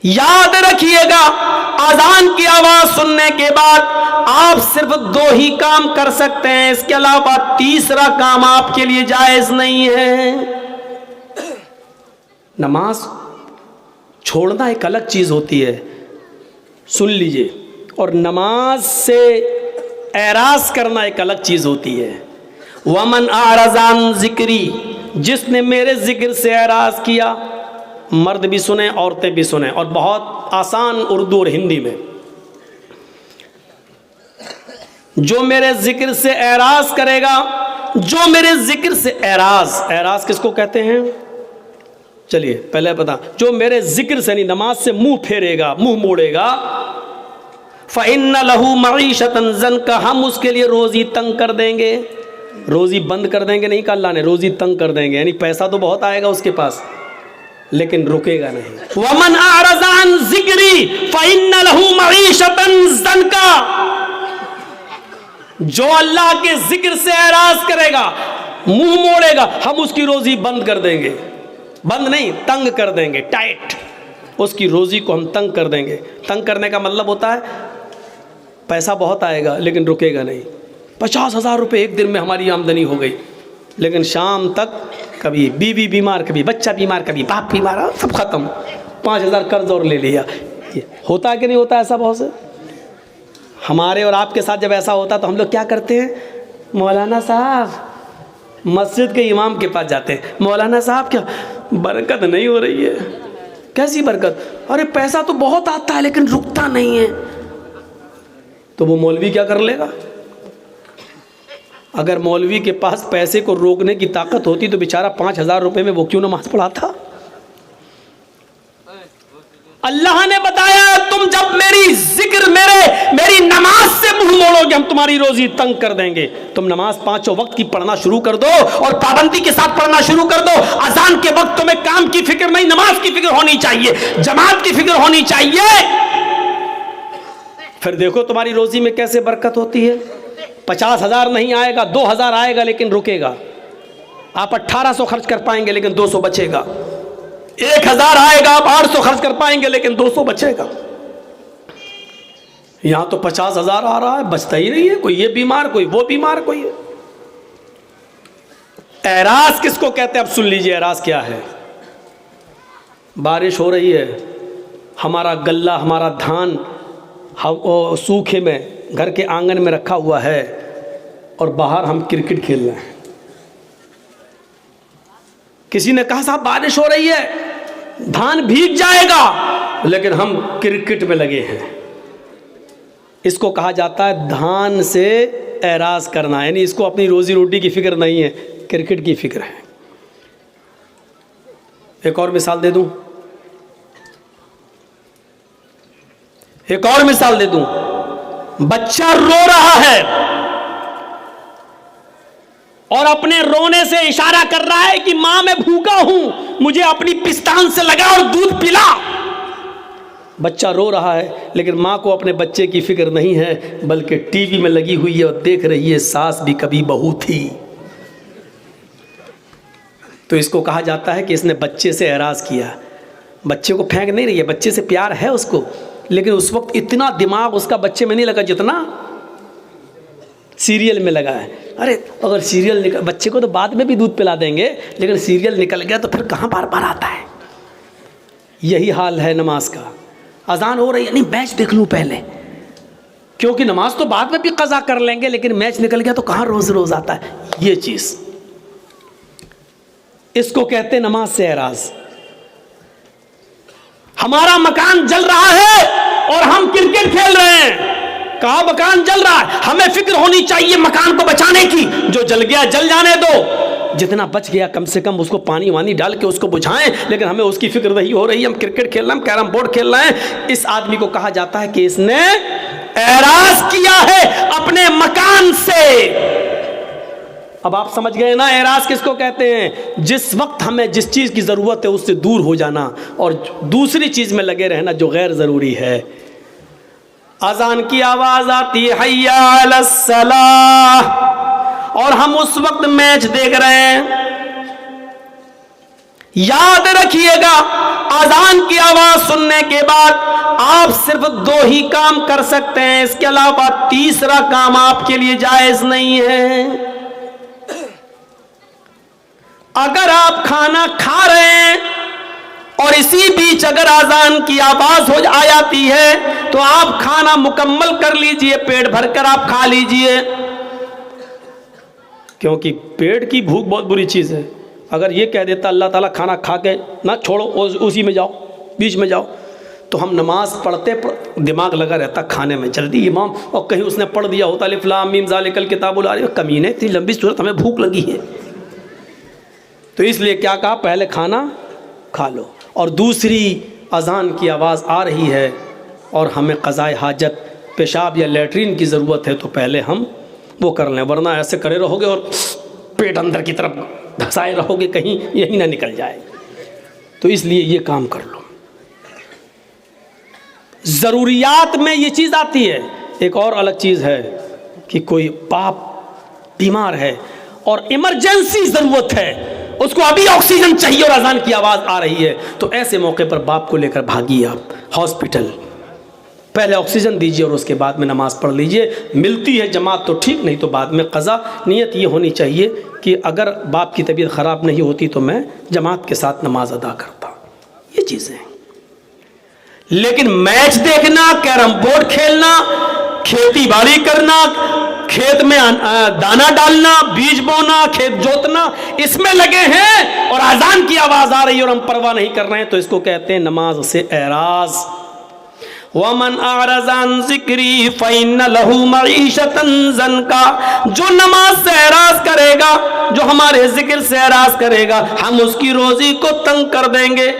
याद रखिएगा, अजान की आवाज सुनने के बाद आप सिर्फ 2 ही काम कर सकते हैं, इसके अलावा तीसरा काम आपके लिए जायज नहीं है। नमाज छोड़ना एक अलग चीज होती है, सुन लीजिए, और नमाज से एराज करना एक अलग चीज होती है। वमन आरज़ान जिक्री, जिसने मेरे जिक्र से एराज किया, मर्द भी सुने औरतें भी सुने, और बहुत आसान उर्दू और हिंदी में, जो मेरे जिक्र से एराज करेगा, जो मेरे जिक्र से एराज किसको कहते हैं, चलिए पहले पता, जो मेरे जिक्र से नहीं नमाज से मुंह फेरेगा, मुंह मोड़ेगा, फ़इन्ना लहू मईशतन ज़न्का, हम उसके लिए रोजी तंग कर देंगे। रोजी बंद कर देंगे नहीं कहा अल्लाह ने, रोजी तंग कर देंगे, यानी पैसा तो बहुत आएगा उसके पास लेकिन रुकेगा नहीं। वमन आरज़ान ज़िक्री फ़इन्ना लहू मईशतन ज़न्का, जो अल्लाह के जिक्र से एराज करेगा, मुंह मोड़ेगा, हम उसकी रोजी बंद कर देंगे। बंद नहीं, तंग कर देंगे, टाइट, उसकी रोजी को हम तंग कर देंगे। तंग करने का मतलब होता है पैसा बहुत आएगा लेकिन रुकेगा नहीं। 50,000 रुपये एक दिन में हमारी आमदनी हो गई, लेकिन शाम तक कभी बीवी बीमार, कभी बच्चा बीमार, कभी बाप बीमार, सब खत्म, 5,000 कर्ज और ले लिया। होता है कि नहीं होता ऐसा बहुत से? हमारे और आपके साथ जब ऐसा होता तो हम लोग क्या करते हैं, मौलाना साहब, मस्जिद के इमाम के पास जाते हैं, मौलाना साहब क्या बरकत नहीं हो रही है? कैसी बरकत? अरे पैसा तो बहुत आता है लेकिन रुकता नहीं है। तो वो मौलवी क्या कर लेगा? अगर मौलवी के पास पैसे को रोकने की ताकत होती तो बेचारा 5,000 रुपये में वो क्यों नमाज पढ़ाता? अल्लाह ने बताया तुम जब मेरी जिक्र, मेरी नमाज से मुंह मोड़ोगे हम तुम्हारी रोजी तंग कर देंगे। तुम नमाज 5 वक्त की पढ़ना शुरू कर दो और पाबंदी के साथ पढ़ना शुरू कर दो। अजान के वक्त तुम्हें काम की फिक्र नहीं, नमाज की फिक्र होनी चाहिए, जमात की फिक्र होनी चाहिए। फिर देखो तुम्हारी रोजी में कैसे बरकत होती है। 50,000 नहीं आएगा, 2,000 आएगा लेकिन रुकेगा। आप 1800 खर्च कर पाएंगे लेकिन 200 बचेगा। 1,000 आएगा, आप 800 खर्च कर पाएंगे लेकिन 200 बचेगा। यहां तो 50,000 आ रहा है, बचता ही नहीं है। कोई ये बीमार, कोई वो बीमार, कोई है। एराज किसको कहते हैं? अब सुन लीजिए एराज क्या है। बारिश हो रही है, हमारा गल्ला, हमारा धान सूखे में घर के आंगन में रखा हुआ है और बाहर हम क्रिकेट खेल रहे हैं। किसी ने कहा साहब बारिश हो रही है, धान भीग जाएगा, लेकिन हम क्रिकेट में लगे हैं। इसको कहा जाता है धान से एराज करना, यानी इसको अपनी रोजी रोटी की फिक्र नहीं है, क्रिकेट की फिक्र है। एक और मिसाल दे दूं, एक और मिसाल दे दूं। बच्चा रो रहा है और अपने रोने से इशारा कर रहा है कि मां मैं भूखा हूं, मुझे अपनी पिस्तान से लगा और दूध पिला। बच्चा रो रहा है लेकिन मां को अपने बच्चे की फिक्र नहीं है, बल्कि टीवी में लगी हुई है और देख रही है सास भी कभी बहू थी। तो इसको कहा जाता है कि इसने बच्चे से एराज किया। बच्चे को फेंक नहीं रही है, बच्चे से प्यार है उसको, लेकिन उस वक्त इतना दिमाग उसका बच्चे में नहीं लगा जितना सीरियल में लगा है। अरे अगर सीरियल निकल, बच्चे को तो बाद में भी दूध पिला देंगे, लेकिन सीरियल निकल गया तो फिर कहाँ बार बार आता है। यही हाल है नमाज का। अजान हो रही है, नहीं मैच देख लूँ पहले, क्योंकि नमाज तो बाद में भी कज़ा कर लेंगे, लेकिन मैच निकल गया तो कहाँ रोज़ रोज़ आता है। ये चीज़, इसको कहते हैं नमाज से एराज। हमारा मकान जल रहा है और हम क्रिकेट खेल रहे हैं। कहा मकान जल रहा है, हमें फिक्र होनी चाहिए मकान को बचाने की। जो जल गया जल जाने दो, जितना बच गया कम से कम उसको पानी वानी डाल के उसको बुझाएं, लेकिन हमें उसकी फिक्र नहीं हो रही। हम क्रिकेट खेल रहे हैं, कैरम बोर्ड खेल रहे हैं। इस आदमी को कहा जाता है कि इसने एराज किया है अपने मकान से। अब आप समझ गए ना एराज किसको कहते हैं? जिस वक्त हमें जिस चीज़ की ज़रूरत है उससे दूर हो जाना और दूसरी चीज़ में लगे रहना जो गैर ज़रूरी है। अजान की आवाज़ आती है हय्या अलस सलाह, और हम उस वक्त मैच देख रहे हैं, याद रखिएगा, अजान की आवाज सुनने के बाद आप सिर्फ 2 ही काम कर सकते हैं, इसके अलावा तीसरा काम आपके लिए जायज नहीं है। अगर आप खाना खा रहे हैं और इसी बीच अगर अजान की आवाज हो जाती है तो आप खाना मुकम्मल कर लीजिए, पेट भरकर आप खा लीजिए, क्योंकि पेट की भूख बहुत बुरी चीज है। अगर ये कह देता अल्लाह ताला खाना खा के ना छोड़ो, उसी में जाओ, बीच में जाओ, तो हम नमाज पढ़ते दिमाग लगा रहता खाने में, जल्दी इमाम, और कहीं उसने पढ़ दिया होता अलिफ लाम मीम ज़ालिकल किताबुल ला रही, कमीने इतनी लंबी सूरत, हमें भूख लगी है। तो इसलिए क्या कहा, पहले खाना खा लो, और दूसरी अजान की आवाज़ आ रही है और हमें क़ज़ाए हाजत, पेशाब या लेटरिन की ज़रूरत है, तो पहले हम वो कर लें, वरना ऐसे करे रहोगे और पेट अंदर की तरफ धसाए रहोगे, कहीं यही ना निकल जाए। तो इसलिए ये काम कर लो। ज़रूरियात में ये चीज़ आती है। एक और अलग चीज़ है कि कोई बाप बीमार है और इमरजेंसी ज़रूरत है, उसको अभी ऑक्सीजन चाहिए और अजान की आवाज़ आ रही है, तो ऐसे मौके पर बाप को लेकर भागिए आप हॉस्पिटल, पहले ऑक्सीजन दीजिए और उसके बाद में नमाज़ पढ़ लीजिए। मिलती है जमात तो ठीक, नहीं तो बाद में क़ज़ा। नियत ये होनी चाहिए कि अगर बाप की तबीयत ख़राब नहीं होती तो मैं जमात के साथ नमाज अदा करता। ये चीज़ें हैं। लेकिन मैच देखना, कैरम बोर्ड खेलना, खेती बाड़ी करना, खेत में दाना डालना, बीज बोना, खेत जोतना, इसमें लगे हैं और अजान की आवाज़ आ रही है और हम परवाह नहीं कर रहे हैं, तो इसको कहते हैं नमाज से एराज। वमन आरज़ान ज़िक्री फ़इन्न लहू मईशतन ज़नका, जो नमाज से एराज करेगा, जो हमारे जिक्र से एराज करेगा, हम उसकी रोजी को तंग कर देंगे।